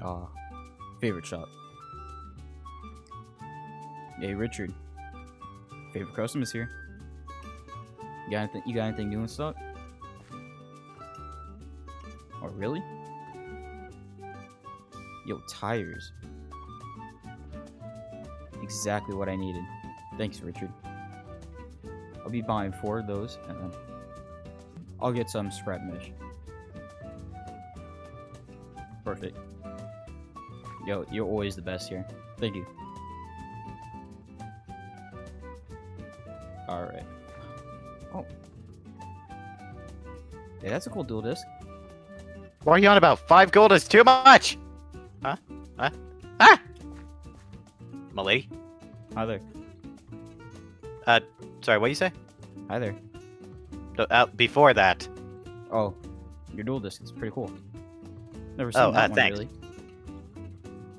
Ah, favorite shop. Hey, Richard. Favorite customers here. You got anything new in stock? Oh, really? Yo, tires. Exactly what I needed. Thanks, Richard. I'll be buying 4 of those, and then I'll get some scrap mesh. Perfect. Yo, you're always the best here. Thank you. Alright. Oh. Yeah, that's a cool dual disc. What are you on about? 5 gold is too much! Huh? Huh? Ah! My lady? Hi there. Sorry, what do you say? Hi there. Before that. Oh, your dual disc is pretty cool. Never seen that one, thanks. really.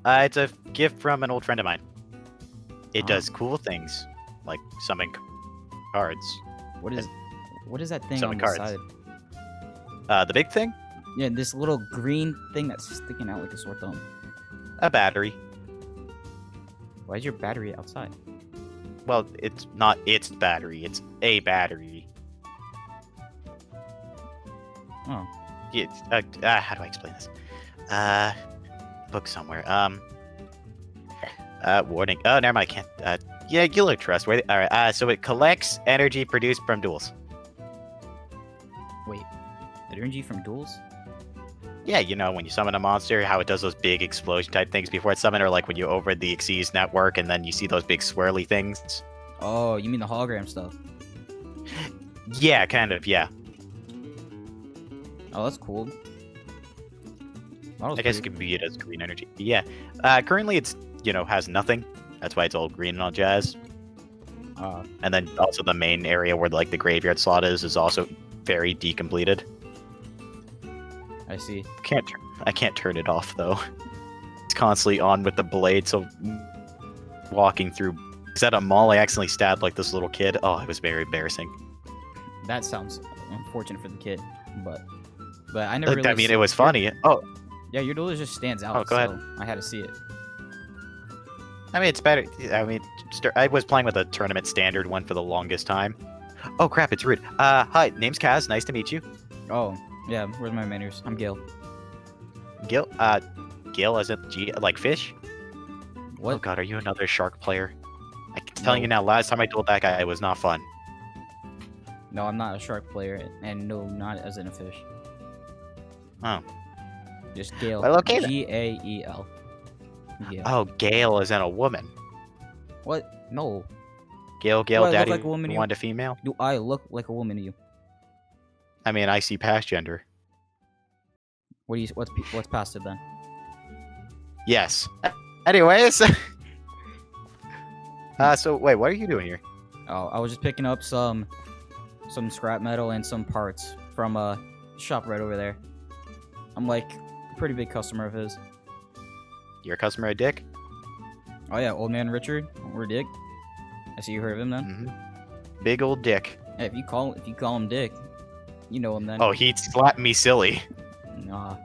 It's a gift from an old friend of mine. It Ah. does cool things, like summon cards. What is that thing Summon on the cards. side? The big thing? Yeah, this little green thing that's sticking out like a sore thumb. A battery. Why is your battery outside? Well, it's not its battery, it's a battery. Oh, It's, how do I explain this? Book somewhere. Warning. Oh, never mind, I can't. Yeah, you look trustworthy. Alright, so it collects energy produced from duels. wait. Energy from duels? Yeah, you know, when you summon a monster, how it does those big explosion type things before it's summoned, or like when you over the Xyz network and then you see those big swirly things. Oh, you mean the hologram stuff? Yeah, kind of, yeah. Oh, that's cool. I guess it could be it as green energy. Yeah. Currently it's, you know, has nothing. That's why it's all green and all jazz. And then also the main area where like the graveyard slot is also very decompleted. I see. I can't turn it off though. It's constantly on with the blade, so walking through. Is at a mall, I accidentally stabbed like this little kid. Oh, it was very embarrassing. That sounds unfortunate for the kid, but I never really. I mean, it was funny. Oh, yeah, your duel just stands out. Oh, go ahead. So I had to see it. I mean, it's better. I mean, I was playing with a tournament standard one for the longest time. Oh crap, it's rude. Hi, name's Kaz. Nice to meet you. Oh, yeah. Where's my manners? I'm Gil. Gil. Gil as in G, like fish. What? Oh god, are you another shark player? I'm telling No. you now. Last time I told that guy, it was not fun. No, I'm not a shark player, and no, not as in a fish. Oh. Just Gale. Well, okay then. G-A-E-L. Gale. Oh, Gale is in a woman. What? No. Gale, Do I look daddy, like a woman to you? wanted a female. Do I look like a woman to you? I mean, I see past gender. What do you? What's past it then? Yes. Anyways. So wait, what are you doing here? Oh, I was just picking up some scrap metal and some parts from a shop right over there. I'm like a pretty big customer of his. You're a customer of Dick? Oh yeah, old man Richard or Dick. I see you heard of him then. Mm-hmm. Big old Dick. Yeah, if you call him Dick, you know him then. Oh, he'd slap me silly. Nah.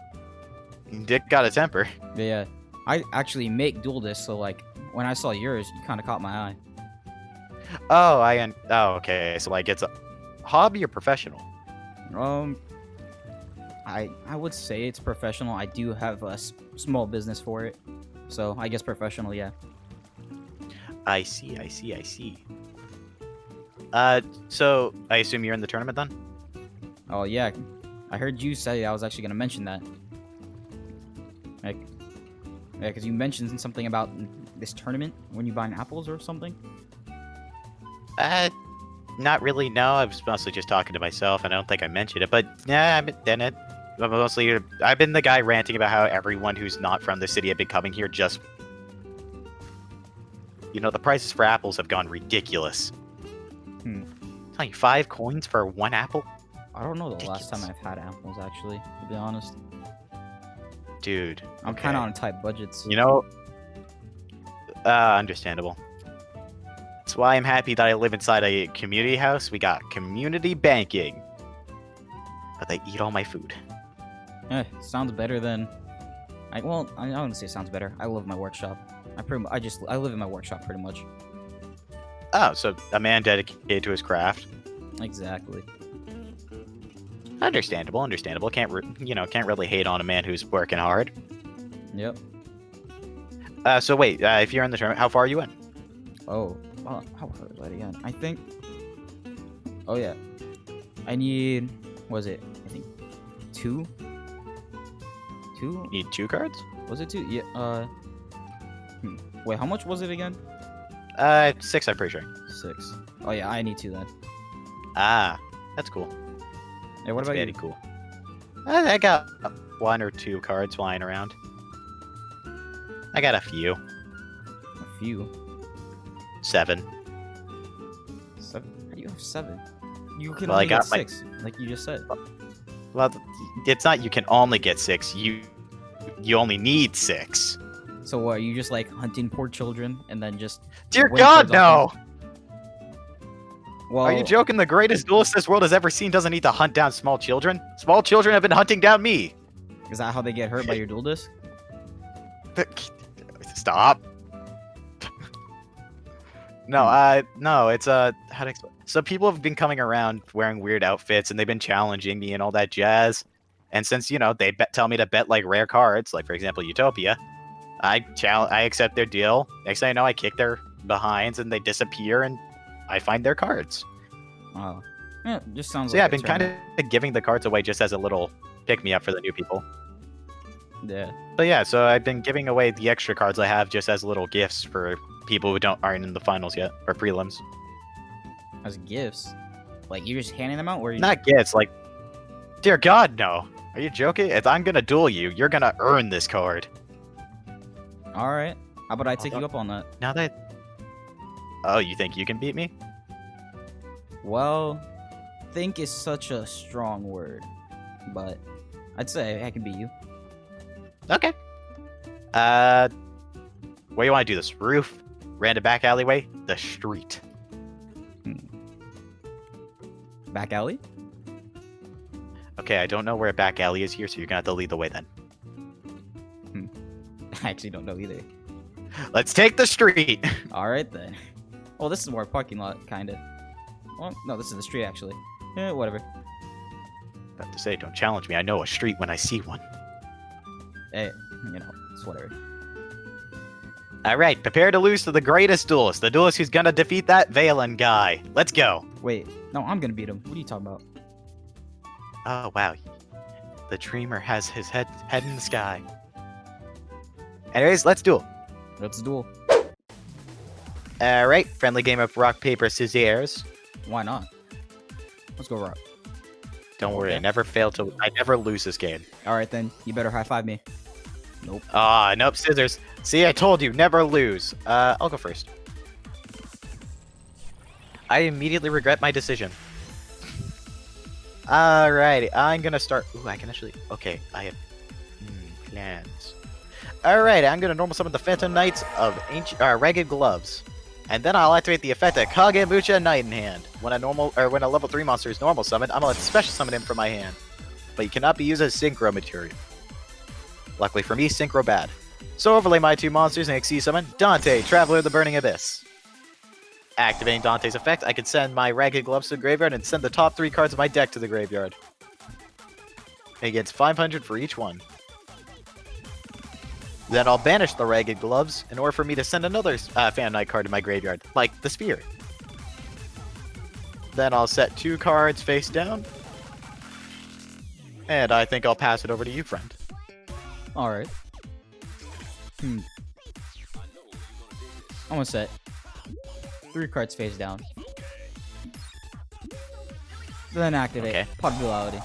Dick got a temper. But yeah, I actually make dual discs, so like when I saw yours, you kind of caught my eye. Oh, okay. So like, it's a hobby or professional? I would say it's professional. I do have a small business for it, so I guess professional, yeah. I see. So I assume you're in the tournament then? Oh yeah, I heard you say I was actually gonna mention that. Like, yeah, because you mentioned something about this tournament when you buy apples or something. Not really. No, I was mostly just talking to myself, and I don't think I mentioned it. But yeah, I've been in it. Mostly, I've been the guy ranting about how everyone who's not from the city have been coming here just. You know, the prices for apples have gone ridiculous. Telling you, 5 coins for 1 apple? I don't know the Ridiculous. last time I've had apples, actually, to be honest. Dude. I'm kind of on tight budgets. You know, understandable. That's why I'm happy that I live inside a community house. We got community banking. But they eat all my food. Sounds better than I don't say it sounds better. I love my workshop. I live in my workshop pretty much. Oh, so a man dedicated to his craft. Exactly. Understandable, understandable. Can't really hate on a man who's working hard. Yep. So wait, if you're in the tournament, how far are you in? Oh, how far is that again? I think. Oh yeah. I need. What was it? I think 2. 2? You need 2 cards? Was it 2? Yeah. Wait, how much was it again? 6, I'm pretty sure. 6. Oh yeah, I need 2 then. Ah, that's cool. Hey, what That's about very you? cool. I got 1 or 2 cards flying around. I got a few. A few. 7. 7. How do you have 7? You can Well, only I got get 6, like you just said. Well, it's not you can only get 6. You only need 6. So what? Are you just like hunting poor children and then just? Dear win God, cards off no! them? Well, Are you joking? The greatest duelist this world has ever seen doesn't need to hunt down small children. Small children have been hunting down me. is that how they get hurt by your duel disc? Stop. No, it's how to explain. So people have been coming around wearing weird outfits, and they've been challenging me and all that jazz. And since they tell me to bet like rare cards, like for example Utopia, I accept their deal. Next thing I know, I kick their behinds, and they disappear, and I find their cards. Oh, yeah, just sounds. So like yeah, a I've been kind tournament. of giving the cards away just as a little pick me up for the new people. Yeah. But yeah, so I've been giving away the extra cards I have just as little gifts for people who aren't in the finals yet or prelims. As gifts, like you're just handing them out, or you? Not gifts, like, dear God, no. Are you joking? If I'm gonna duel you, you're gonna earn this card. All right. How about I take you up on that? Now that. Oh, you think you can beat me? Well, think is such a strong word, but I'd say I can beat you. Okay. Where do you want to do this? Roof? Random back alleyway? The street? Back alley? Okay, I don't know where a back alley is here, so you're gonna have to lead the way then. I actually don't know either. Let's take the street! All right then. Well, this is more parking lot, kind of. Well, no, this is the street actually. Yeah, whatever. I have to say, don't challenge me. I know a street when I see one. Hey, it's whatever. Alright, prepare to lose to the greatest duelist. The duelist who's gonna defeat that Valen guy. Let's go. Wait, no, I'm gonna beat him. What are you talking about? Oh, wow. The dreamer has his head in the sky. Anyways, let's duel. Let's duel. Alright, friendly game of rock, paper, scissors. Why not? Let's go rock. Don't worry, Okay. I never lose this game. All right then, you better high five me. Nope. Ah, nope, scissors. See, I told you, never lose. I'll go first. I immediately regret my decision. Alrighty, I'm gonna start. Ooh, I can actually. Okay, I have plans. Alright, I'm gonna normal summon the Phantom Knights of Ragged Gloves, and then I'll activate the effect of Kagemusha Knight in Hand. When a level 3 monster is normal summoned, I'm gonna special summon him from my hand, but he cannot be used as synchro material. Luckily for me, synchro bad. So overlay my 2 monsters and exceed summon Dante, Traveler of the Burning Abyss. Activating Dante's effect, I can send my Ragged Gloves to the graveyard and send the top 3 cards of my deck to the graveyard. He gets 500 for each one. Then I'll banish the Ragged Gloves in order for me to send another Phantom Knight card to my graveyard, like the Spear. Then I'll set 2 cards face down. And I think I'll pass it over to you, friend. All right. I'm gonna set 3 cards face down. Then activate Pot of Duality.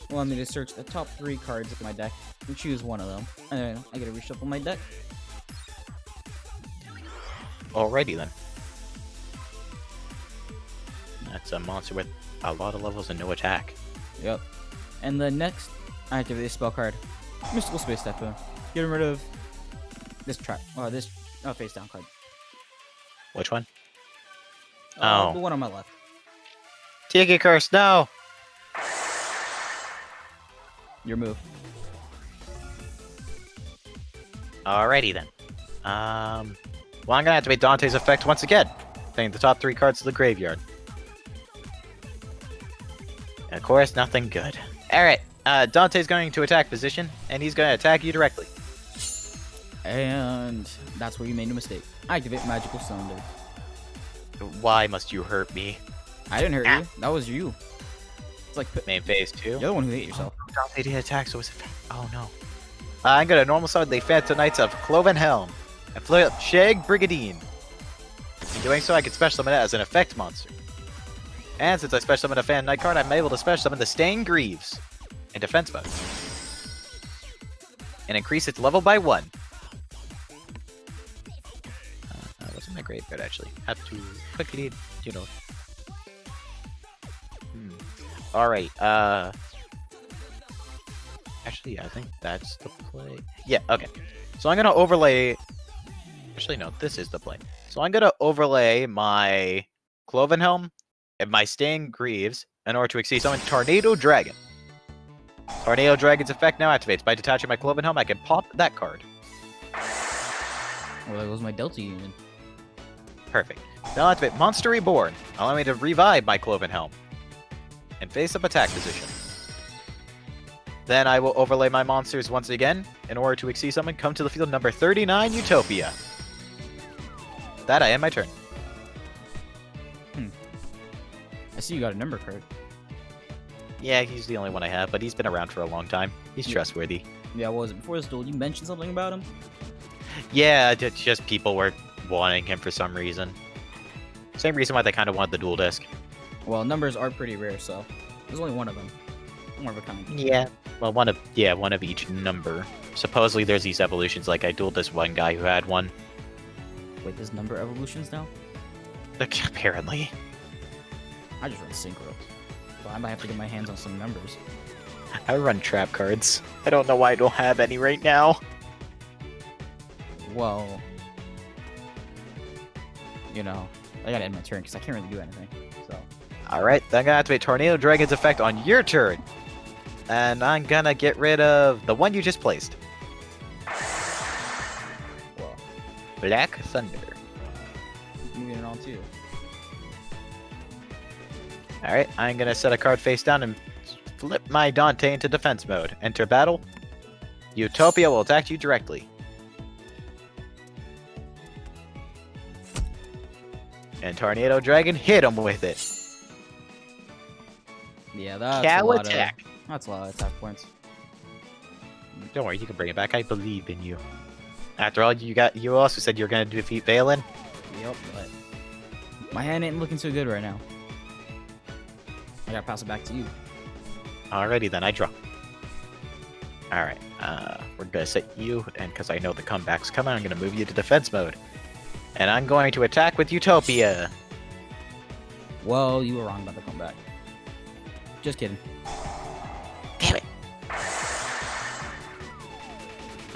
Allow me to search the top 3 cards of my deck and choose one of them. And then I gotta reshuffle my deck. Alrighty then. That's a monster with a lot of levels and no attack. Yep. And then next, I activate this spell card. Mystical Space Typhoon. Getting rid of this face down card. Which one? The one on my left. Tiki Curse, no! Your move. Alrighty then. Well, I'm gonna activate Dante's effect once again, playing the top 3 cards of the graveyard. And of course, nothing good. Alright, Dante's going to attack position, and he's gonna attack you directly. And that's where you made a mistake. Activate Magical Cylinder. Why must you hurt me? I didn't hurt you. That was you. It's like Main phase 2. you're the one who hate yourself. Dante did attack, so it's oh no. I'm gonna normal summon the Phantom Knights of Cloven Helm and flip Shag Brigadine. In doing so, I can special summon it as an effect monster. And since I special summon a Phantom Knight card, I'm able to special summon the Stained Greaves in defense mode and increase its level by 1. What's in my graveyard actually? Have to quickly, you know. Alright, actually, yeah, I think that's the play. Yeah, okay. So I'm gonna overlay... Actually, no, this is the play. So I'm gonna overlay my Cloven Helm and my Stained Greaves in order to exceed summon Tornado Dragon. Tornado Dragon's effect now activates. By detaching my Cloven Helm, I can pop that card. Well, that was my Delta Union. Perfect. Now I'll activate Monster Reborn, allowing me to revive my Cloven Helm and face up attack position. Then I will overlay my monsters once again in order to exceed summon. Come to the field number 39, Utopia. That I end my turn. I see you got a number card. Yeah, he's the only one I have, but he's been around for a long time. He's trustworthy. Yeah, what was it? Before this duel, you mentioned something about him? Yeah, it's just people were wanting him for some reason. Same reason why they kind of wanted the dual disc. Well, numbers are pretty rare, so there's only one of them. More of a kind. Yeah. Well, one of each number. Supposedly there's these evolutions, like I dueled this one guy who had one. Wait, there's number evolutions now? Apparently. I just run synchro. So I might have to get my hands on some numbers. I run trap cards. I don't know why I don't have any right now. Well, you know, I gotta end my turn because I can't really do anything. So. Alright, then I'm gonna activate Tornado Dragon's effect on your turn. And I'm gonna get rid of the one you just placed. Well, Black Thunder. moving it on too. Alright, I'm gonna set a card face down and flip my Dante into defense mode. Enter battle. Utopia will attack you directly. And Tornado Dragon hit him with it. Yeah, that's Cow a lot attack. That's a lot of attack points. Don't worry, you can bring it back. I believe in you. After all, you also said you were gonna defeat Valen. Yep, but my hand ain't looking so good right now. I gotta pass it back to you. Alrighty then, I draw. Alright, we're gonna set you, and because I know the comeback's coming, I'm gonna move you to defense mode. And I'm going to attack with Utopia. Well, you were wrong about the comeback. Just kidding. Damn it.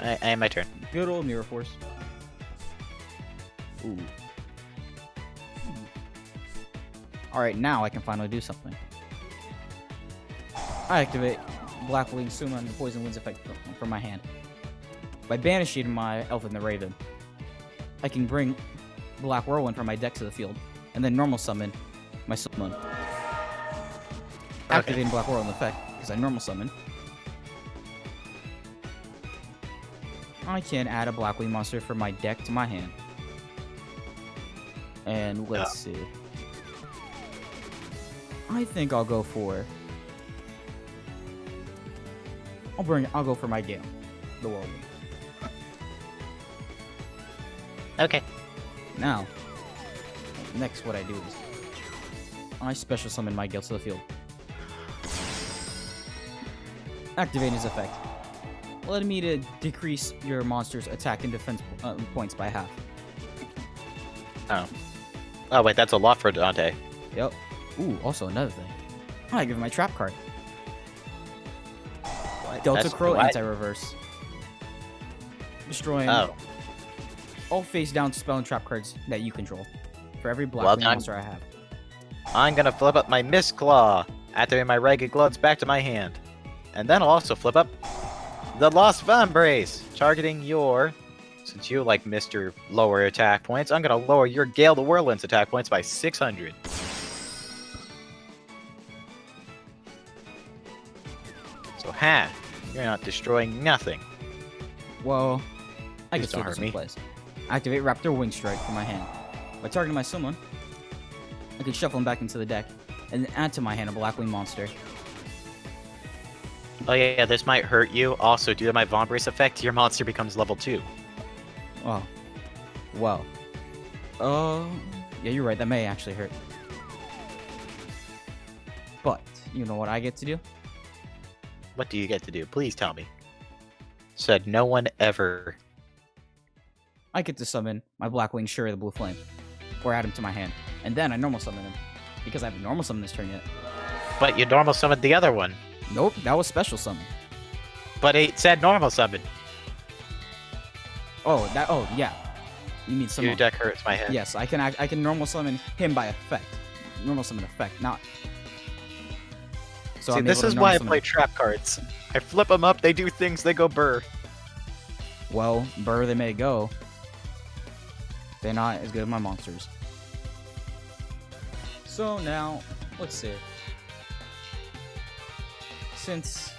I end my turn. Good old Mirror Force. Ooh. Alright, now I can finally do something. I activate Black Wing Summon and Poison Wind's effect from my hand. By banishing my Elf and the Raven, I can bring Black Whirlwind from my deck to the field, and then normal summon my Summon. Activating Black Whirlwind effect, because I normal summon. I can add a Blackwing monster from my deck to my hand. And let's see. I think I'll go for... I'll go for my Gale. The Whirlwind. Okay. Now, next what I do is... I special summon my Gale to the field. Activate his effect. Letting me to decrease your monster's attack and defense points by half. Oh. Oh, wait, that's a lot for Dante. Yep. Ooh, also another thing. I give him my trap card. What? Delta That's Crow what? Anti-Reverse. Destroying all face-down spell and trap cards that you control. For every black monster I have. I'm gonna flip up my Mist Claw. Activate my Ragged Gloves back to my hand. And then I'll also flip up the Lost Vambrace, targeting your... Since you like Mr. Lower attack points, I'm gonna lower your Gale the Whirlwind's attack points by 600. So you're not destroying nothing. Well, I Please can still don't do hurt some me. plays. Activate Raptor Wing Strike from my hand. By targeting my summon, I can shuffle him back into the deck, and then add to my hand a Blackwing monster. Oh yeah, this might hurt you. Also, due to my Vambrace effect, your monster becomes level 2. Oh. Well. Yeah, you're right. That may actually hurt. But, you know what I get to do? What do you get to do? Please tell me. Said no one ever. I get to summon my Blackwing Shuri the Blue Flame. Or add him to my hand. And then I normal summon him. Because I haven't normal summoned this turn yet. But you normal summoned the other one. Nope, that was special summon. But it said normal summon. Oh, yeah. You mean Your summon. deck hurts my head. Yes, I can normal summon him by effect. Normal summon effect, not. So See, I'm this able to is normal why I summon play him. trap cards. I flip them up, they do things, they go burr. Well, burr they may go. They're not as good as my monsters. So now, let's see. Since,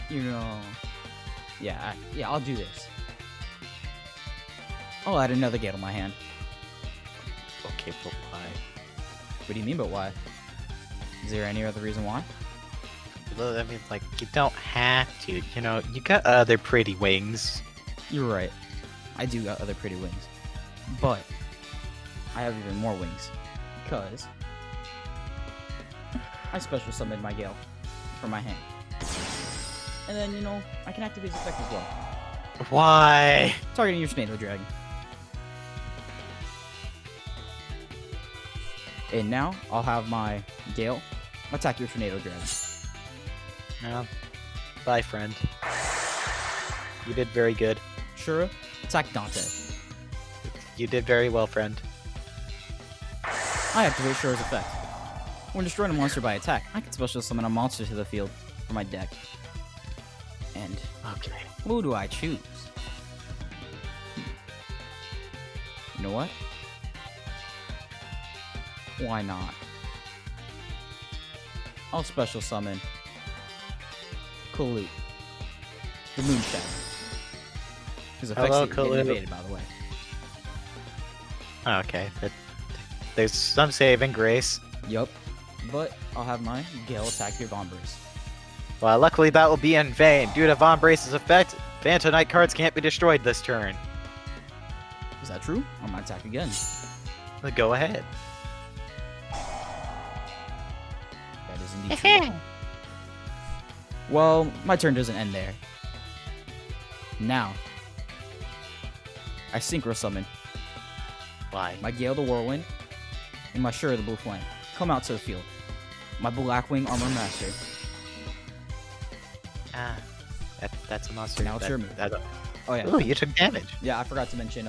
you know, yeah, I'll do this. I'll add another Gale to my hand. Okay, but why? What do you mean, but why? Is there any other reason why? Well, I mean, like, you don't have to. You know, you got other pretty wings. You're right. I do got other pretty wings. But I have even more wings. Because I special summoned my Gale from my hand. And then, you know, I can activate his effect as well. Why? Targeting your Tornado Dragon. And now I'll have my Gale attack your Tornado Dragon. No. Bye, friend. You did very good. Shura, attack Dante. You did very well, friend. I activate Shura's effect. When destroying a monster by attack, I can special summon a monster to the field from my deck. And Okay. who do I choose? You know what? Why not? I'll special summon Kalut, the Moonshine. His effects Hello, get innovated, by the way. Okay. There's some saving grace. Yup. But I'll have my Gale attack your Vambrace. Well, luckily that will be in vain. Due to Vambrace's effect, Phantom Knight cards can't be destroyed this turn. Is that true? I might attack again. But go ahead. That is indeed true. Well, my turn doesn't end there. Now, I Synchro Summon Why? my Gale the Whirlwind and my Shura the Blue Flame. Come out to the field. My Blackwing Armor Master. Ah, that's a monster. Now it's your move. Oh yeah. Ooh, you took damage. Yeah, I forgot to mention,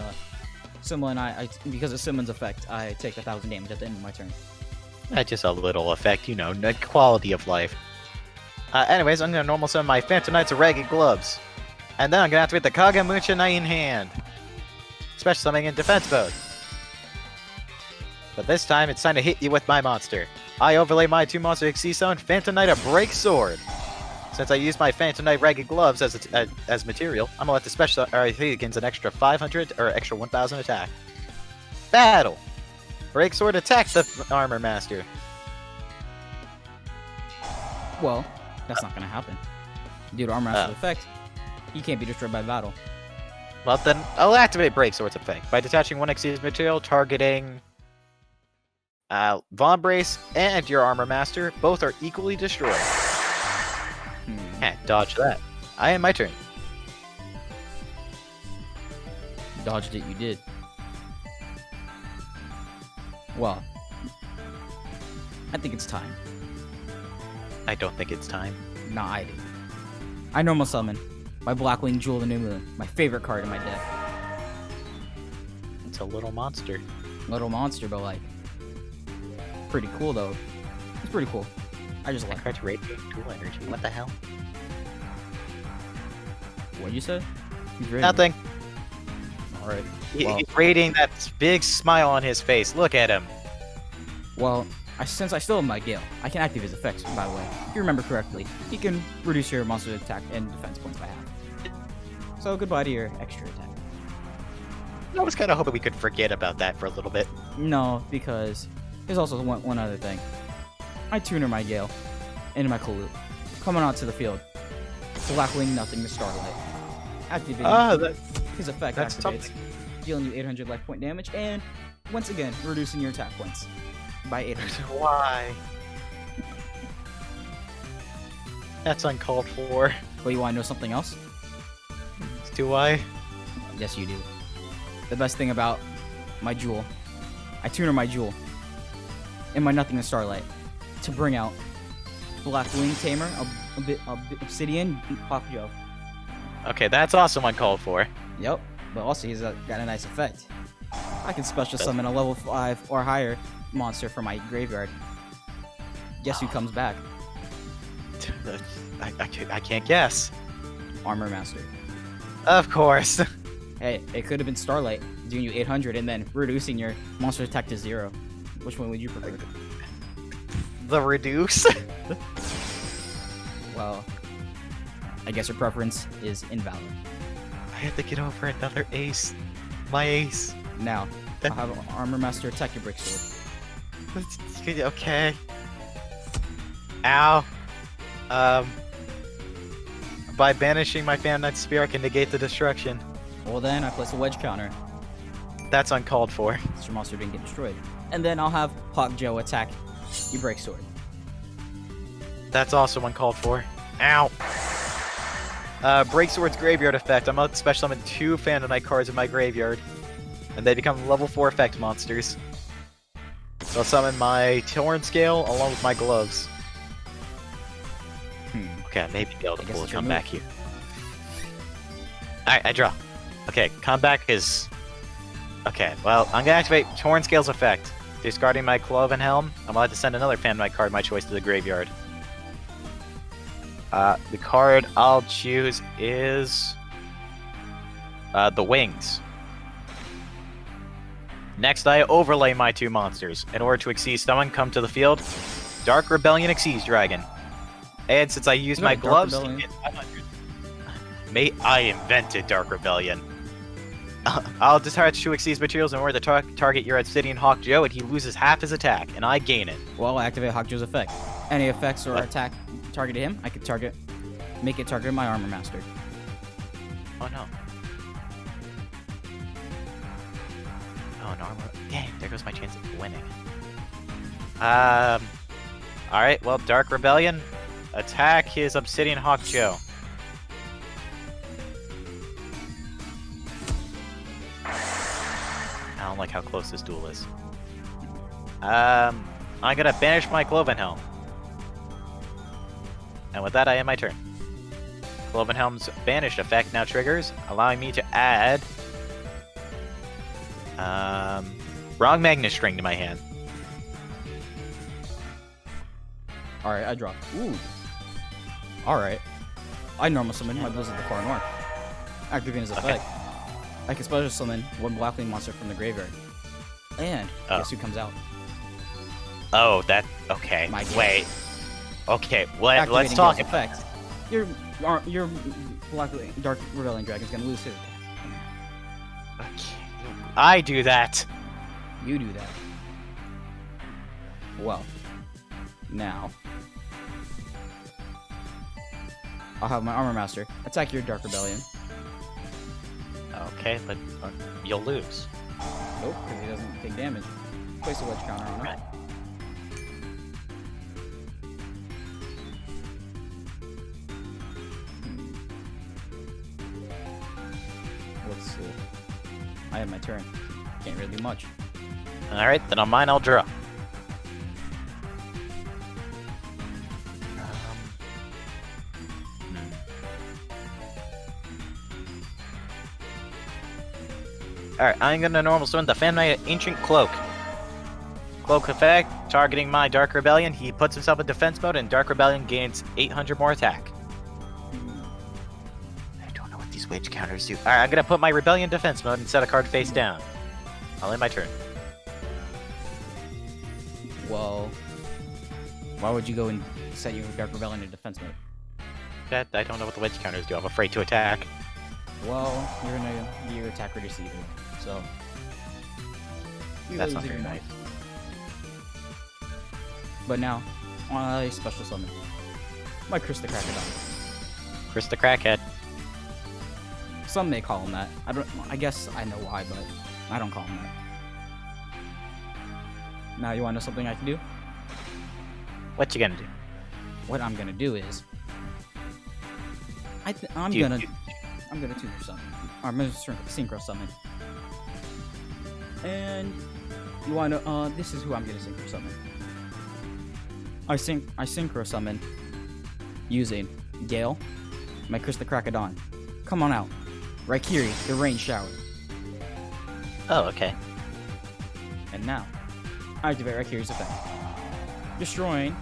Simla and I because of Simmon's effect, I take 1,000 damage at the end of my turn. Just a little effect, you know, quality of life. Anyways, I'm gonna normal summon my Phantom Knight's Ragged Gloves. And then I'm gonna activate the Kagamucha Knight in hand. Special summoning in defense mode. But this time, it's time to hit you with my monster. I overlay my 2 monster Xyz Summon Phantom Knight a Break Sword. Since I used my Phantom Knight Ragged Gloves as material, I'm gonna let the special he gains an extra 500 or extra 1,000 attack. Battle! Break Sword attack the Armor Master. Well, that's not gonna happen. Due to Armor Master's effect, he can't be destroyed by battle. Well, then I'll activate Break Sword's effect by detaching 1 Xyz material, targeting Vambrace and your Armor Master. Both are equally destroyed. Dodge that. I am my turn. Dodged it, you did. Well, I think it's time. I don't think it's time. Nah, I do. I normal summon my Blackwing Jewel of the New Moon, my favorite card in my deck. It's a little monster. Little monster, but like, pretty cool though. It's pretty cool. I just I left. tried to radiate dual energy. What the hell? What'd you say? He's ready. Nothing. Alright. He's Well, radiating that big smile on his face. Look at him. well, since I still have my Gale, I can activate his effects, by the way. If you remember correctly, he can reduce your monster's attack and defense points by half. So goodbye to your extra attack. I was kind of hoping we could forget about that for a little bit. No, because there's also one other thing. I tuner my Gale into my Kalu, coming onto the field. Blackwing nothing to Starlight. Activating his effect that's activates, dealing you 800 life point damage, and once again reducing your attack points by 800. Why? That's uncalled for. But you want to know something else? Do I? Yes, you do. The best thing about my Jewel, I tuner my Jewel and my Nothing to Starlight to bring out Blackwing Tamer, Obsidian, Yugioh. Okay, that's also uncalled for. Yep, but also he's got a nice effect. I can special summon a level 5 or higher monster from my graveyard. Guess who comes back? I can't guess. Armor Master. Of course. Hey, it could have been Starlight, doing you 800 and then reducing your monster attack to 0. Which one would you prefer? The reduce? Well, I guess your preference is invalid. I have to get over another ace. My ace. Now, I'll have Armor Master attack your Brick Sword. Okay. Ow. By banishing my Phantom Knight Spear, I can negate the destruction. Well then, I place a wedge counter, That's uncalled for. so your monster didn't get destroyed. And then I'll have Yugioh attack your Break Sword. That's also uncalled for. Ow. Break Sword's graveyard effect. I'm about to special summon 2 Phantom Knight cards in my graveyard, and they become level 4 effect monsters. So I'll summon my Torn Scale along with my gloves. Okay, I may be able to I guess pull a it's your comeback here. Alright, I draw. Okay, comeback is... Okay, well, I'm gonna activate Torn Scale's effect. Discarding my Cloven Helm, I'm allowed to send another Phantom Knight card of my choice to the graveyard. The card I'll choose is... the Wings. Next, I overlay my 2 monsters. In order to exceed someone, come to the field. Dark Rebellion Exceeds Dragon. And since I used my gloves, I get 500. Mate, I invented Dark Rebellion. I'll discharge 2 Exceeds materials in order to target your Obsidian Yugioh, and he loses half his attack, and I gain it. Well, I activate Yugioh's effect. Any effects or attack targeted him, I could make it target my Armor Master. Oh no. Oh no, dang, there goes my chance of winning. Alright, well, Dark Rebellion, attack his Obsidian Yugioh. I don't like how close this duel is. I'm gonna banish my Cloven Helm. And with that, I end my turn. Cloven Helm's banished effect now triggers, allowing me to add Wrong Magnus String to my hand. Alright, I draw. Ooh. Alright. I normal summon my Blizzard the Far North. Activating his effect. I can special summon 1 Blackwing monster from the graveyard. And guess who comes out? Oh, that... Okay, My game. wait. Okay, let's Activating talk Gale's about effect. Your Blackwing Dark Rebellion Dragon's gonna lose his attack. Okay. I do that. You do that. Well, now I'll have my Armor Master attack your Dark Rebellion. Okay, but you'll lose. Nope, because he doesn't take damage. Place a wedge counter on him. Right. Let's see. I have my turn. Can't really do much. Alright, then on mine I'll draw. Alright, I'm gonna normal summon the Phantom Knight Ancient Cloak. Cloak effect, targeting my Dark Rebellion. He puts himself in defense mode, and Dark Rebellion gains 800 more attack. I don't know what these wage counters do. Alright, I'm gonna put my Rebellion in defense mode and set a card face down. I'll end my turn. Well, why would you go and set your Dark Rebellion in defense mode? That I don't know what the wedge counters do. I'm afraid to attack. Well, you're gonna be your attack reduced either, so That's not very nice. But now, on a special summon, my Krista Crackodon. Krista Crackhead. Some may call him that. I guess I know why, but I don't call him that. Now, you want to know something I can do? What you gonna do? What I'm gonna do is, I'm gonna tutor summon, or I'm gonna synchro summon. And you want to? This is who I'm gonna synchro summon. I synchro summon using Gale, my Krista Crackodon. Come on out, Raikiri, the Rain Shower. Oh, okay. And now, I activate Raikiri's effect, destroying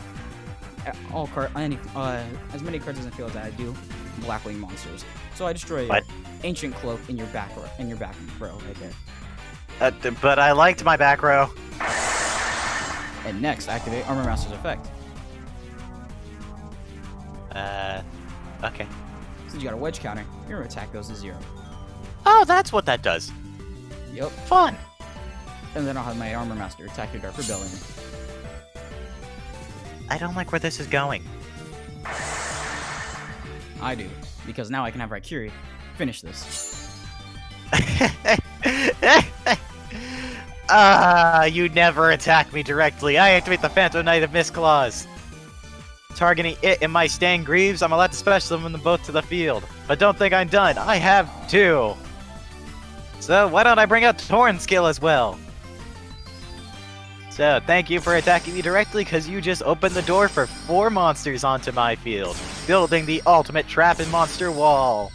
all as many cards in the field that I do Blackwing monsters. So I destroy your Ancient Cloak in your back row right there. But I liked my back row. And next, activate Armor Master's effect. Okay. Since you got a wedge counter, your attack goes to 0. Oh, that's what that does. Yep. Fun. And then I'll have my Armor Master attack your Dark Rebellion. I don't like where this is going. I do, because now I can have Raikiri finish this. You never attack me directly. I activate the Phantom Knight of Mistclaws. Targeting it and my Stan Greaves, I'm allowed to special summon them both to the field. But don't think I'm done. I have 2. So why don't I bring out Torn Skill as well? So thank you for attacking me directly, because you just opened the door for 4 monsters onto my field, building the ultimate trap and monster wall.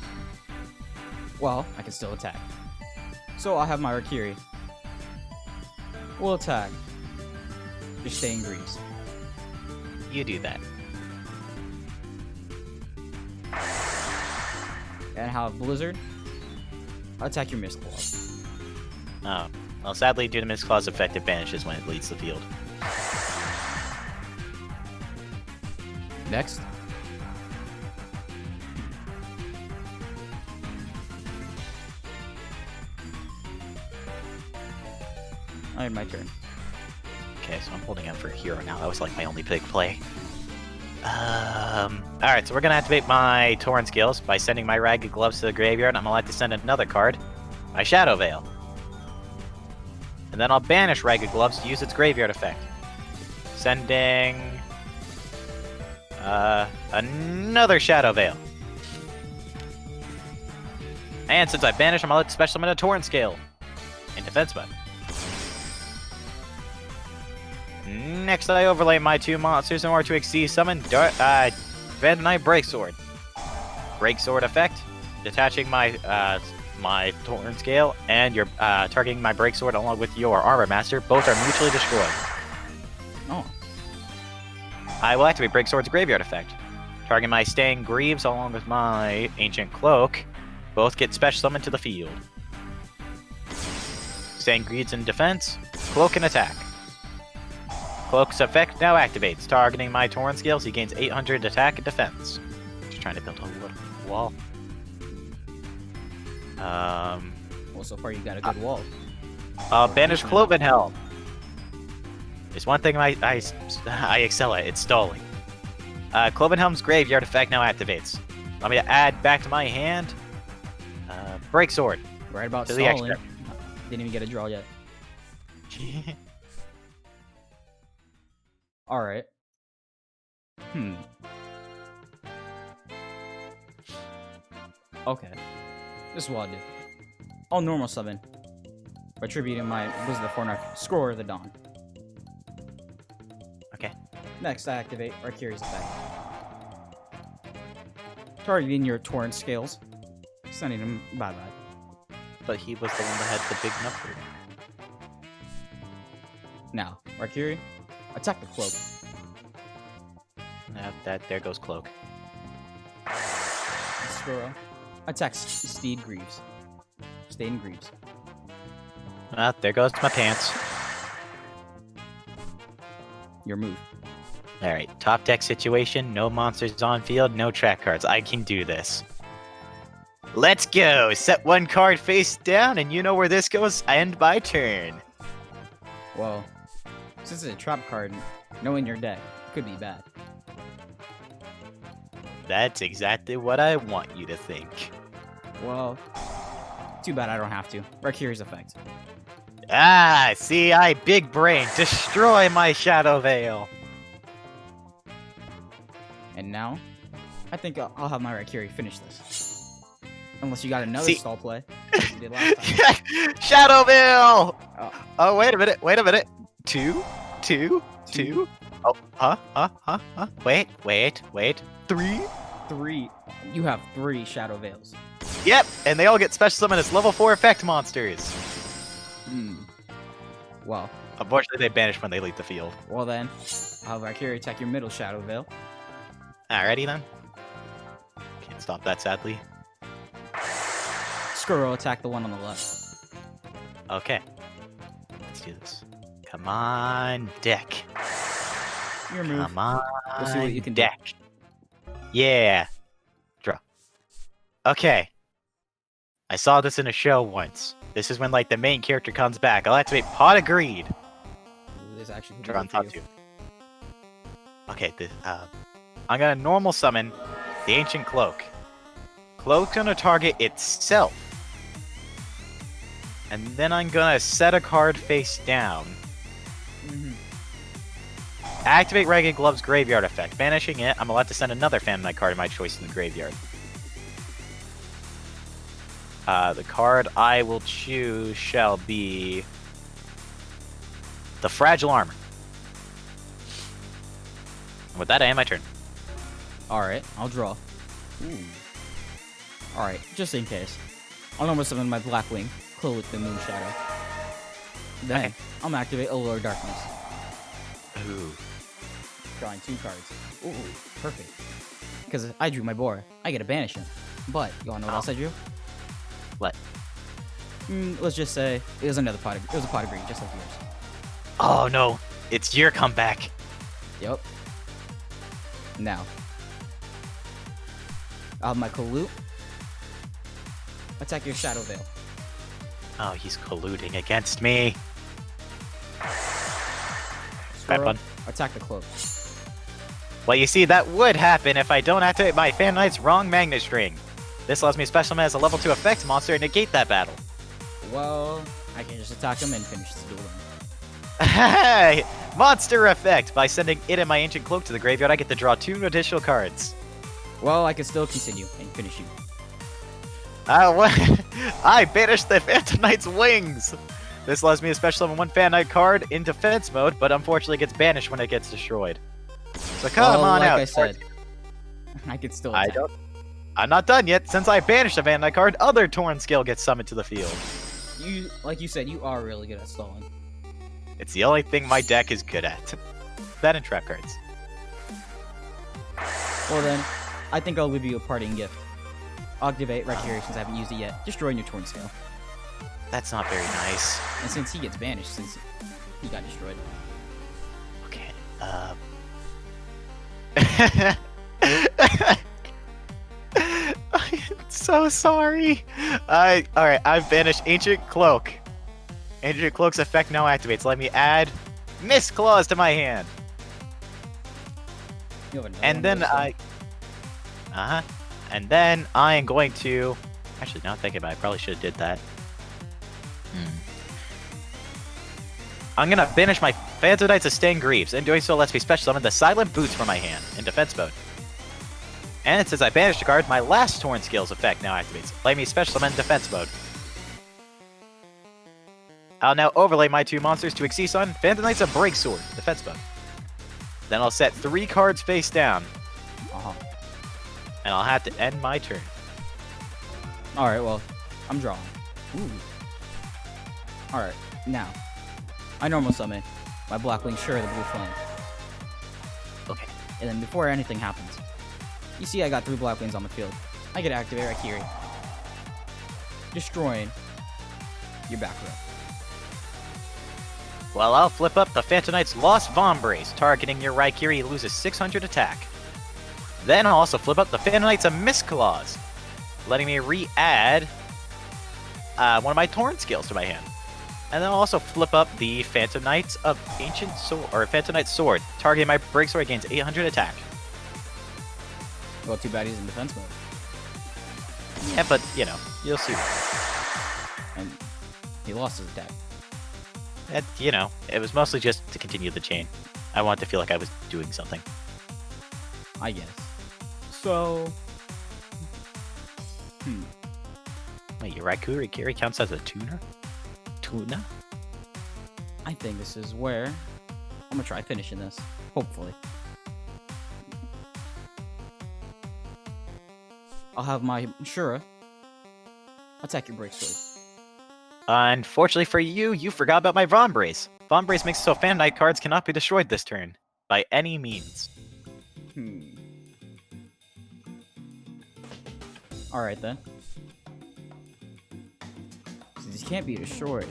Well, I can still attack. So I'll have my Raikiri. We'll attack. Just staying Greaves. You do that. And I'll have Blizzard. I'll attack your Mistclaw. Oh. Well, sadly, due to Mistclaw's effect, it vanishes when it leaves the field. Next. I had my turn. Okay, so I'm holding out for a hero now. That was like my only big play. Alright, so we're gonna activate my Torn skills by sending my Ragged Gloves to the graveyard. I'm allowed to send another card, my Shadow Veil. And then I'll banish Ragged Gloves to use its graveyard effect. Sending another Shadow Veil. And since I banished, I'm allowed to special summon a Torn Scale in defense mode. Next, I overlay my 2 monsters in order to exceed summon Phantom Knight Breaksword. Breaksword effect, detaching my my Torn Scale and your targeting my Breaksword along with your Armor Master. Both are mutually destroyed. Oh. I will activate Breaksword's graveyard effect. Targeting my Stan Greaves along with my Ancient Cloak. Both get special summoned to the field. Stan Greaves in defense, Cloak in attack. Cloak's effect now activates. Targeting my Torn Scales, he gains 800 attack and defense. Just trying to build a wall. Well, so far you got a good wall. Banish Cloven Helm. There's one thing I excel at. It's stalling. Cloven Helm's graveyard effect now activates. Allow me to add back to my hand. Breaksword. Right about to stalling. the extra. Didn't even get a draw yet. Alright. Okay. This is what I'll do. I'll normal summon. By attributing my Blizzard the Fortnite Score of the Dawn. Okay. Next, I activate Raikiri's effect. Targeting your Torn Scales. Sending him bye-bye. But he was the one that had the big number. Now, Valkyrie, attack the cloak. There goes Cloak. Skuro, attack Steed Greaves. Staden Greaves. There goes my pants. Your move. Alright, top deck situation, no monsters on field, no track cards. I can do this. Let's go! Set one card face down, and you know where this goes. I end my turn. Well, since it's a trap card, knowing your deck could be bad. That's exactly what I want you to think. Well, too bad I don't have to. Valkyrie's effect. Ah, see, I big brain. Destroy my Shadow Veil. And now, I think I'll have my Valkyrie finish this. Unless you got another stall play. Like you did last time. Shadow Veil! Oh. Oh, wait a minute. Two. Oh, Wait. Three. 3. You have 3 Shadow Veils. Yep, and they all get special summon as level 4 effect monsters. Well. Unfortunately, they banish when they leave the field. Well then, I'll have Valkyrie attack your middle Shadow Veil. Alrighty then. Can't stop that, sadly. Skuro attack the one on the left. Okay. Let's do this. Come on, deck. Your move. Come on, We'll see what you can do. deck. Yeah. Draw. Okay. I saw this in a show once. This is when, like, the main character comes back. I'll activate Pot of Greed. This actually could be Draw on good for top you. 2. Okay, I'm gonna normal summon the Ancient Cloak. Cloak's gonna target itself. And then I'm gonna set a card face down. Activate Ragged Glove's graveyard effect. Banishing it, I'm allowed to send another Phantom Knight card of my choice in the graveyard. The card I will choose shall be the Fragile Armor. With that, I end my turn. Alright, I'll draw. Alright, just in case. I'll normal summon my Blackwing, Cloak the Moon Shadow. Then, Okay. I'm gonna activate Allure Darkness. Ooh. Drawing 2 cards. Ooh, perfect. Because I drew my Bora, I get to banish him. But, you wanna know what else I drew? What? Let's just say, it was a pot of green, just like yours. Oh no, it's your comeback. Yep. Now, I'll have my Kalute attack your Shadow Veil. Oh, he's colluding against me. Bad Skuro, one. attack the Cloak. Well, you see, that would happen if I don't activate my Phantom Knight's Wrong Magnet String. This allows me to special summon as a level 2 effect monster and negate that battle. Well, I can just attack him and finish the duel. Hey! Monster effect! By sending it and my Ancient Cloak to the graveyard, I get to draw 2 additional cards. Well, I can still continue and finish you. I banished the Phantom Knight's wings! This allows me to special summon 1 Phantom Knight card in defense mode, but unfortunately gets banished when it gets destroyed. So come on like out. I said, I could still attack. I'm not done yet. Since I banished a Phantom Knight card, other Torn Scale gets summoned to the field. Like you said, you are really good at stalling. It's the only thing my deck is good at. That and trap cards. Well then, I think I'll leave you a parting gift. I'll activate Valkyrie since I haven't used it yet, destroying your Torn Scale. That's not very nice. And since he gets banished, since he got destroyed. Okay, I'm so sorry. Alright, I've banished Ancient Cloak. Ancient Cloak's effect now activates. Let me add Mist Claws to my hand. You have another And one then of those, And then I am going to... Actually, now thinking about it, I probably should have did that. I'm gonna banish my Phantom Knights of Stained Greaves. In doing so, lets me special summon the Silent Boots from my hand in defense mode. And since I banished a card, my last Torn Scales effect now activates. Let me special summon in defense mode. I'll now overlay my 2 monsters to Exceed on Phantom Knights of Breaksword, defense mode. Then I'll set 3 cards face down. And I'll have to end my turn. Alright, well, I'm drawing. Ooh. Alright, now, I normal summon my Blackwing Shura the Blue Flame. Okay. And then before anything happens, you see I got 3 Blackwings on the field. I get to activate Raikiri, destroying your back row. Well, I'll flip up the Phantom Knight's Lost Vombrace, targeting your Raikiri, loses 600 attack. Then I'll also flip up the Phantom Knight's Mist Claws, letting me re-add one of my Torrent skills to my hand. And then I'll also flip up the Phantom Knight's of Ancient Sword, or Phantom Knight's Sword, targeting my Break Sword, gains 800 attack. Well, too bad he's in defense mode. Yeah, but, you know, you'll see. And he lost his attack. You know, it was mostly just to continue the chain. I wanted to feel like I was doing something. I guess. So... Wait, your Raikiri counts as a tuner? Tuna? I think this is where I'm gonna try finishing this. Hopefully. I'll have my Shura attack your Break Sword. Unfortunately for you, you forgot about my Vombrace. Vombrace makes it so Phantom Knight cards cannot be destroyed this turn. By any means. Alright then. So these can't be destroyed.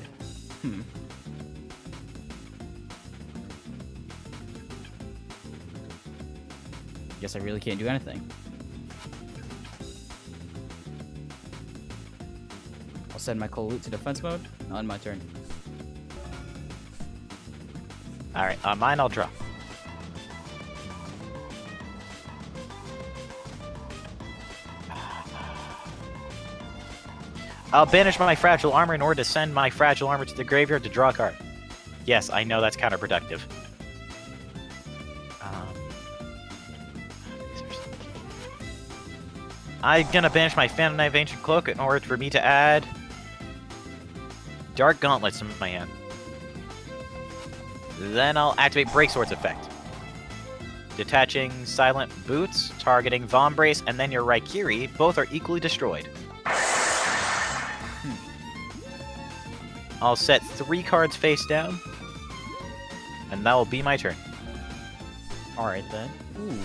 Guess I really can't do anything. I'll send my Kolute to defense mode. I'll end my turn. Alright, on mine I'll draw. I'll banish my Fragile Armor in order to send my Fragile Armor to the graveyard to draw a card. Yes, I know that's counterproductive. I'm gonna banish my Phantom Knight of Ancient Cloak in order for me to add Dark Gauntlets to my hand. Then I'll activate Break Sword's effect. Detaching Silent Boots, targeting Vombrace, and then your Raikiri, both are equally destroyed. I'll set 3 cards face down, and that will be my turn. Alright then. Ooh.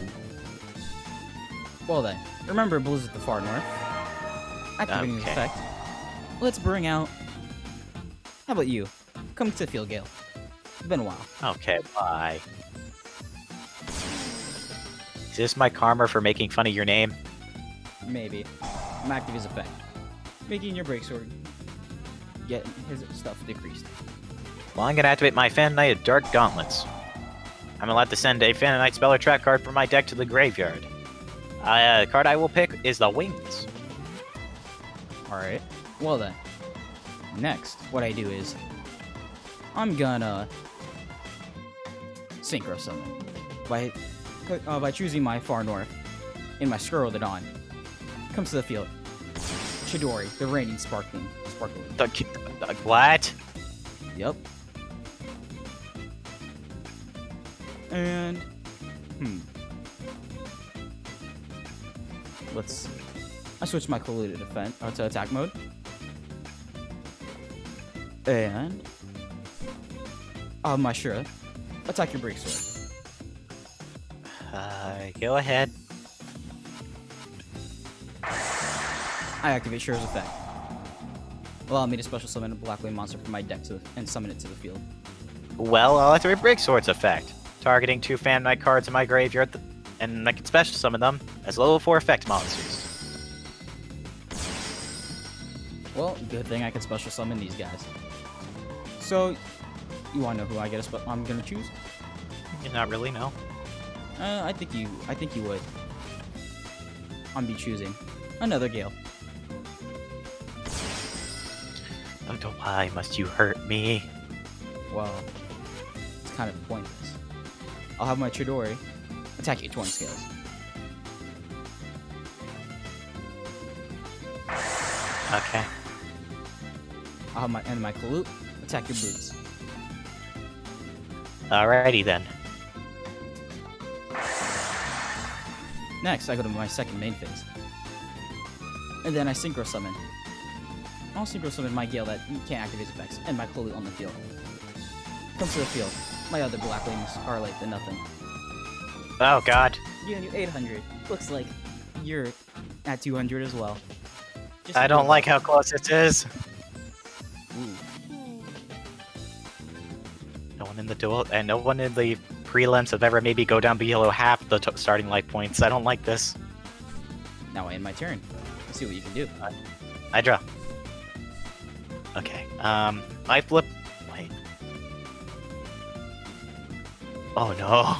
Well then, remember Blizzard the Far North. Activating his effect. Let's bring out... How about you? Come to the field, Gale. It's been a while. Okay, bye. Is this my karma for making fun of your name? Maybe. I'm active his effect. Making your Break Sword get his stuff decreased. Well, I'm going to activate my Phantom Knight of Dark Gauntlets. I'm allowed to send a Phantom Knight spell or trap card from my deck to the graveyard. The card I will pick is the Wings. Alright. Well then. Next, what I do is... I'm gonna... Synchro Summon. By choosing my Far North in my Skrull of the Dawn. Comes to the field. Chidori, the reigning sparkling. What? Yep. And... Let's see. I switched my Kolute to defense, to attack mode. And... my Shura. Attack your Break Sword. Go ahead. I activate Shura's effect. Allow me to special summon a Blackwing monster from my deck and summon it to the field. Well, I'll activate Break Sword's effect, targeting 2 Phantom Knight cards in my graveyard, and I can special summon them as level 4 effect monsters. Well, good thing I can special summon these guys. So, you want to know who I'm gonna choose? Not really, no. I think you would. I'm be choosing another Gale. Oh, why must you hurt me? Well, it's kind of pointless. I'll have my Chidori attack you 20 scales. Okay. I'll have my Kolute attack your Boots. Alrighty then. Next, I go to my second main phase. And then I Synchro Summon. I'll Synchro Summon my Gale that can't activate his effects, and my Kolute on the field. Comes to the field. my other black wings are like the nothing. Oh god. You do 800. Looks like you're at 200 as well. Just I don't like how close it is. Ooh. No one in the duel, and no one in the prelims have ever made me go down below half the starting life points. I don't like this. Now I end my turn. Let's see what you can do. I draw. Okay. I flip. Wait. Oh no.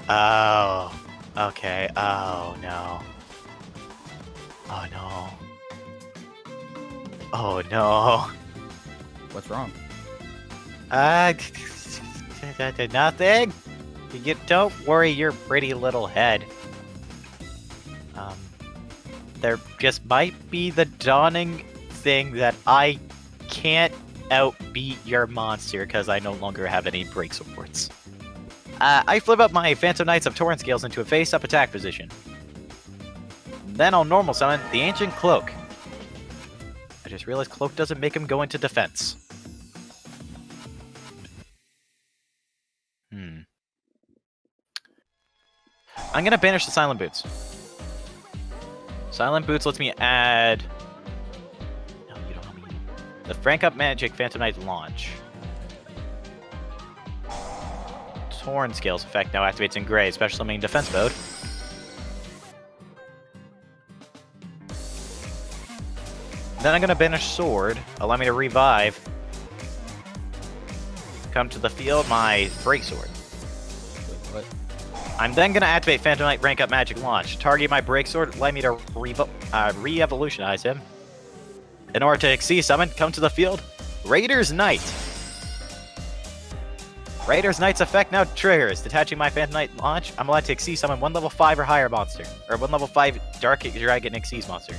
Oh. Okay. Oh no. Oh no. Oh no. What's wrong? Nothing. Don't worry your pretty little head. There just might be the dawning thing that I can't outbeat your monster because I no longer have any break supports. I flip up my Phantom Knights of Torrent Scales into a face-up attack position. Then I'll normal summon the Ancient Cloak. I just realized Cloak doesn't make him go into defense. I'm gonna banish the Silent Boots. Silent Boots lets me add... No, you don't know me. The Frank Up Magic Phantom Knight launch. Torn Scales effect now activates in gray, special summoning defense mode. Then I'm gonna banish Sword, allow me to revive. Come to the field, my Break Sword. Wait, what? I'm then gonna activate Phantom Knight Rank Up Magic Launch. Target my Break Sword, allow me to re-evolutionize him. In order to Exceed Summon, come to the field, Raider's Knight. Raider's Knight's effect now triggers. Detaching my Phantom Knight launch, I'm allowed to Exceed Summon 1 level 5 or higher monster. Or 1 level 5 Dark Dragon Exceed monster.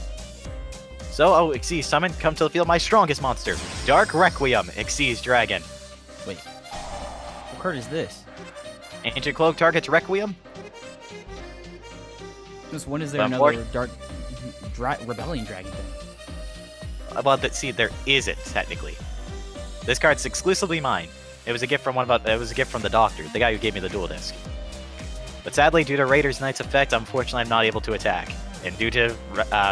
So, I'll Exceed Summon, come to the field, my strongest monster. Dark Requiem Exceeds Dragon. Wait. What card is this? Ancient Cloak targets Requiem. Just when is there another Dark Rebellion Dragon thing? Well, there isn't, technically. This card's exclusively mine. It was a gift from the doctor, the guy who gave me the duel disc. But sadly, due to Raider's Knight's effect, unfortunately I'm not able to attack. And due to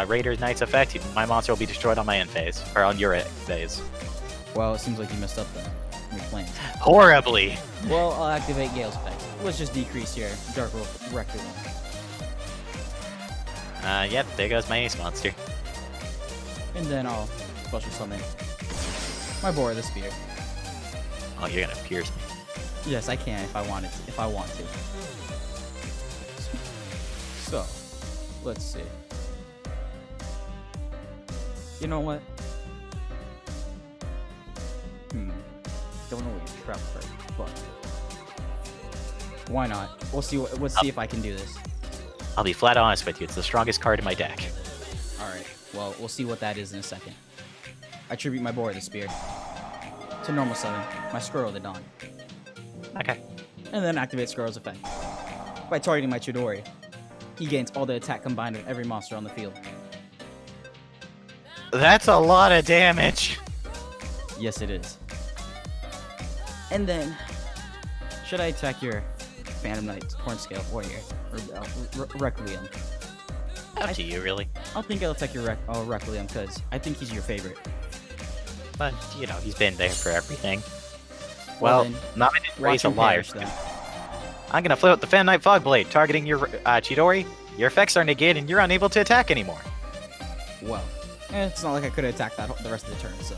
Raider's Knight's effect, my monster will be destroyed on my end phase, or on your phase. Well, it seems like you messed up then. Your plans. Horribly! Well, I'll activate Gale's effect. Let's just decrease your Dark Requiem. Yep, there goes my ace monster. And then I'll special summon my Boar of the Spear. Oh, you're gonna pierce me. Yes, I can if I want to. So, let's see. You know what? Don't know what your trap card, but why not? We'll see. Let's see if I can do this. I'll be flat honest with you. It's the strongest card in my deck. All right. Well, we'll see what that is in a second. I tribute my Boar of the Spear to normal summon my Squirrel of the Dawn. Okay. And then activate Squirrel's effect. By targeting my Chidori, he gains all the attack combined of every monster on the field. That's a lot of damage. Yes, it is. And then, should I attack your Phantom Knight, Hornscale Warrior, or Requiem? Up to you, really. I think I'll attack your Requiem because I think he's your favorite. But, you know, he's been there for everything. Well, then, not to raise a liar. Then. I'm gonna flip out the Phantom Knight Fogblade, targeting your Chidori. Your effects are negated and you're unable to attack anymore. Well, it's not like I could attack that the rest of the turn, so.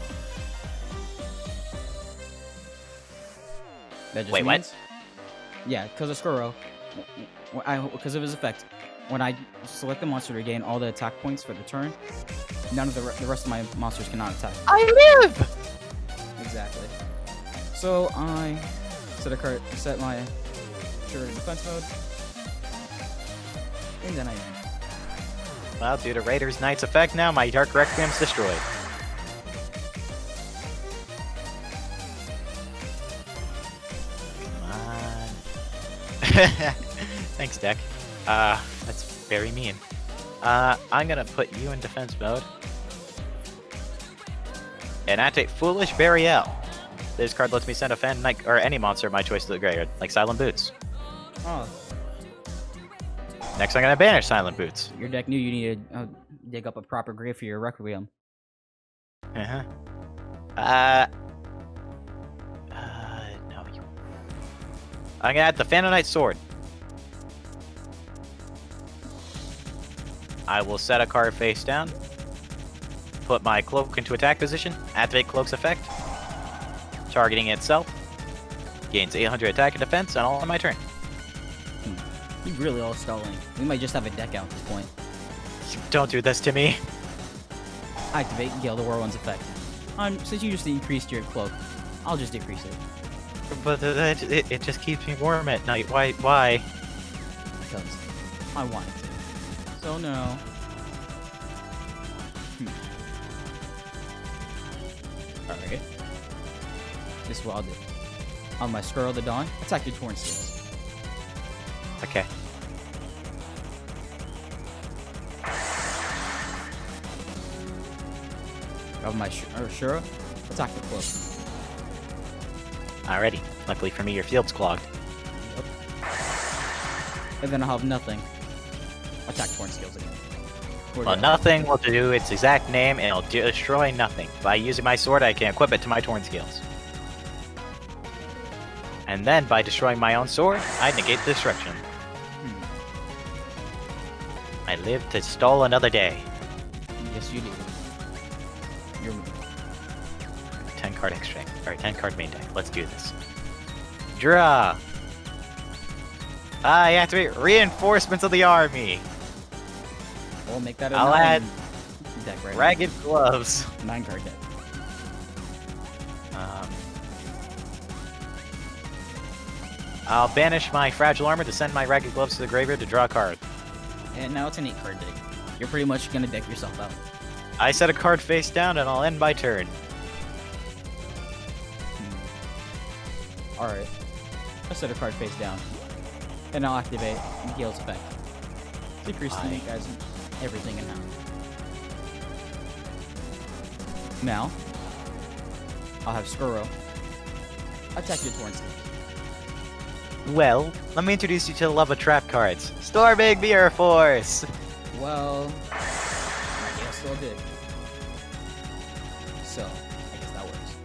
That just Wait, means, what? Yeah, because of Squirrel, because of his effect, when I select the monster to gain all the attack points for the turn, none of the rest of my monsters cannot attack. I live! Exactly. So I set my trigger to defense mode, and then I end. Well, due to Raider's Knight's effect now, my Dark Requiem's destroyed. Come on. Thanks, deck. That's very mean. I'm gonna put you in defense mode. And activate Foolish Burial. This card lets me send a fan knight or any monster of my choice to the graveyard, like Silent Boots. Oh, Next, I'm gonna banish Silent Boots. your deck knew you needed to dig up a proper grave for your Requiem. No, you. I'm gonna add the Phantom Knight Sword. I will set a card face down. Put my cloak into attack position. Activate cloak's effect. Targeting itself. Gains 800 attack and defense, and all on my turn. You really all stalling. We might just have a deck out at this point. Don't do this to me. Activate Gale the Whirlwind's effect. Since you just increased your cloak, I'll just decrease it. But it just keeps me warm at night. Why? Because I want it to. So no. Alright. This is what I'll do. On my Squirrel of the Dawn, attack your Torn Scales. Okay. Of my Shura, attack the Cloak. Alrighty. Luckily for me, your field's clogged. Yep. And then I'll have nothing. Attack Torn Scales again. Well, nothing will do its exact name, and it'll destroy nothing. By using my sword, I can equip it to my Torn Scales. And then, by destroying my own sword, I negate the destruction. I live to stall another day. Yes, you do. You're 10 card extract. Alright, 10 card main deck. Let's do this. Draw! I activate Reinforcements of the Army! We'll make that a I'll add deck right Ragged Gloves. 9 card deck. I'll banish my Fragile Armor to send my Ragged Gloves to the graveyard to draw a card. And now it's an 8 card deck. You're pretty much gonna deck yourself out. I set a card face down and I'll end my turn. Alright. I'll set a card face down. And I'll activate Gale's effect. Decrease the guys everything in half. Now, I'll have Skuro attack your Torn Scales. Well, let me introduce you to the love of trap cards. Storming Mirror Force! Well, I guess still did. So, I guess that works.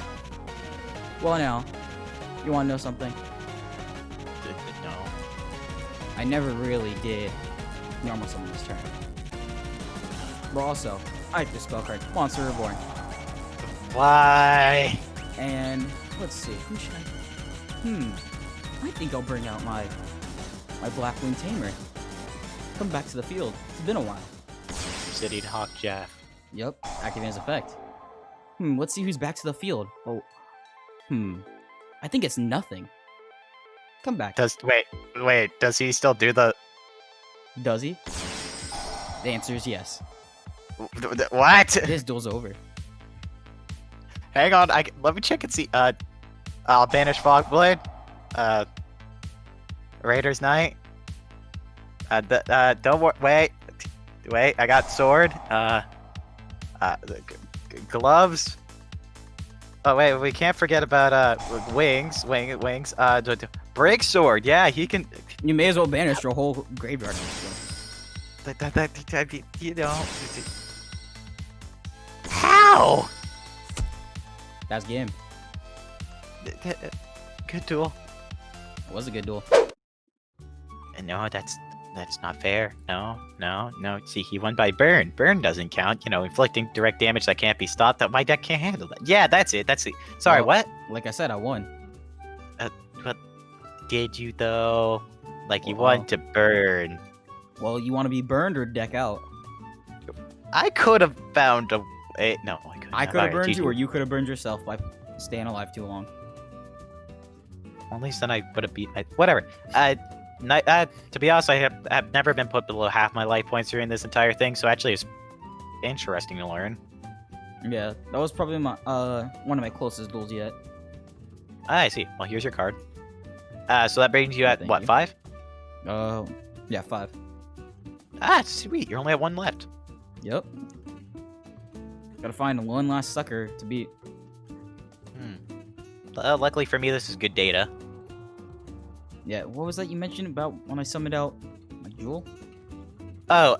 Well, now, you want to know something? No. I never really did normal summon this turn. But also, I have the spell card, Monster Reborn. Why? And, let's see, who should I... I think I'll bring out my Blackwing Tamer. Come back to the field. It's been a while. City Hawk Jeff. Yep, activate his effect. Let's see who's back to the field. Oh, I think it's nothing. Come back. Wait, does he still do the... Does he? The answer is yes. What? His duel's over. Hang on, let me check and see. I'll banish Fogblade. Raider's Knight. Don't worry. Wait. I got sword. Gloves. Oh wait, we can't forget about wings. Wings. Break sword. Yeah, he can. You may as well banish your whole graveyard. You know. How? That's game. Good duel. It was a good duel. No, that's not fair. No. See, he won by burn. Burn doesn't count. You know, inflicting direct damage that can't be stopped. That my deck can't handle that. Yeah, that's it. Sorry, well, what? Like I said, I won. But did you though? Like you wanted to burn. Well, you want to be burned or deck out? I could have found a way. No, I couldn't. I could have burned you, or you could have burned yourself by staying alive too long. At least then I would have beat. Whatever. To be honest, I have never been put below half my life points during this entire thing, so actually it's interesting to learn. Yeah, that was probably my one of my closest duels yet. I see. Well, here's your card. So that brings you at Thank what, you. 5? Yeah, 5. Ah, sweet. You're only at 1 left. Yep. Gotta find one last sucker to beat. Luckily for me, this is good data. Yeah, what was that you mentioned about when I summoned out my jewel? Oh,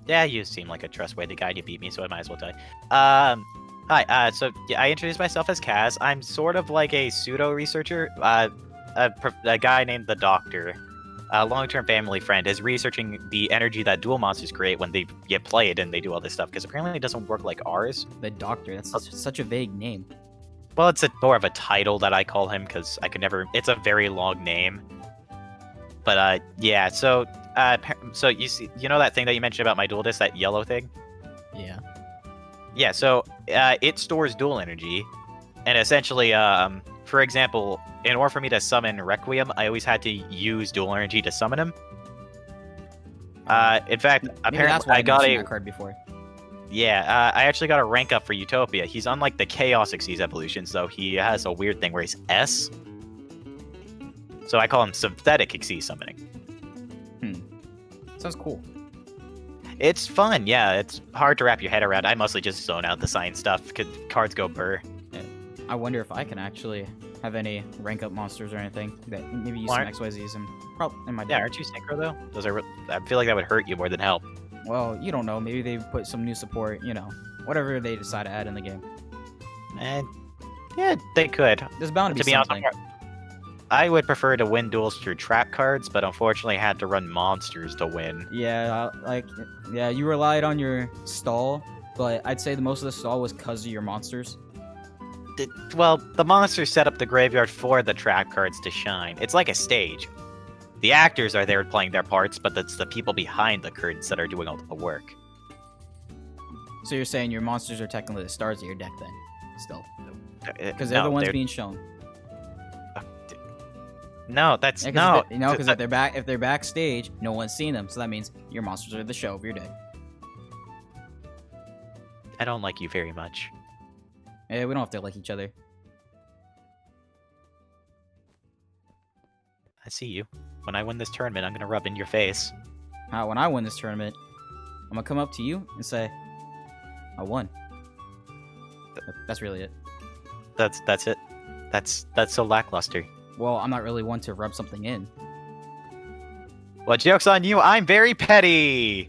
yeah, you seem like a trustworthy guy. You beat me, so I might as well tell you. Hi. So yeah, I introduced myself as Kaz. I'm sort of like a pseudo researcher. A guy named the Doctor, a long-term family friend, is researching the energy that duel monsters create when they get played and they do all this stuff. Because apparently it doesn't work like ours. The Doctor. That's such a vague name. Well, it's more of a title that I call him because I could never. It's a very long name. But yeah. So you see, you know that thing that you mentioned about my duel disc, that yellow thing? Yeah. Yeah. So it stores dual energy, and essentially, for example, in order for me to summon Requiem, I always had to use dual energy to summon him. In fact, Maybe apparently that's why I got mentioned a that card before. yeah. I actually got a rank up for Utopia. He's unlike the Chaos Xyz evolutions, though. He has a weird thing where he's S. So I call him synthetic Xyz summoning. Sounds cool. It's fun, yeah. It's hard to wrap your head around. I mostly just zone out the science stuff because cards go burr. Yeah. I wonder if I can actually have any rank up monsters or anything that maybe use Well, some XYZs and probably in my Yeah, deck. aren't you synchro though? Those are. I feel like that would hurt you more than help. Well, you don't know. Maybe they put some new support. Whatever they decide to add in the game. And yeah, they could. There's bound to be honest, something. I would prefer to win duels through trap cards, but unfortunately, I had to run monsters to win. Yeah, you relied on your stall, but I'd say the most of the stall was because of your monsters. Well, the monsters set up the graveyard for the trap cards to shine. It's like a stage. The actors are there playing their parts, but it's the people behind the curtains that are doing all the work. So you're saying your monsters are technically the stars of your deck then, still, because they're No, the ones they're- being shown. No, that's Yeah, no. because if they're backstage, no one's seen them, so that means your monsters are the show of your deck. I don't like you very much. Yeah, we don't have to like each other. I see you. When I win this tournament, I'm gonna rub in your face. When I win this tournament, I'm gonna come up to you and say, "I won." That's really it. That's it. That's so lackluster. Well, I'm not really one to rub something in. Well, joke's on you. I'm very petty.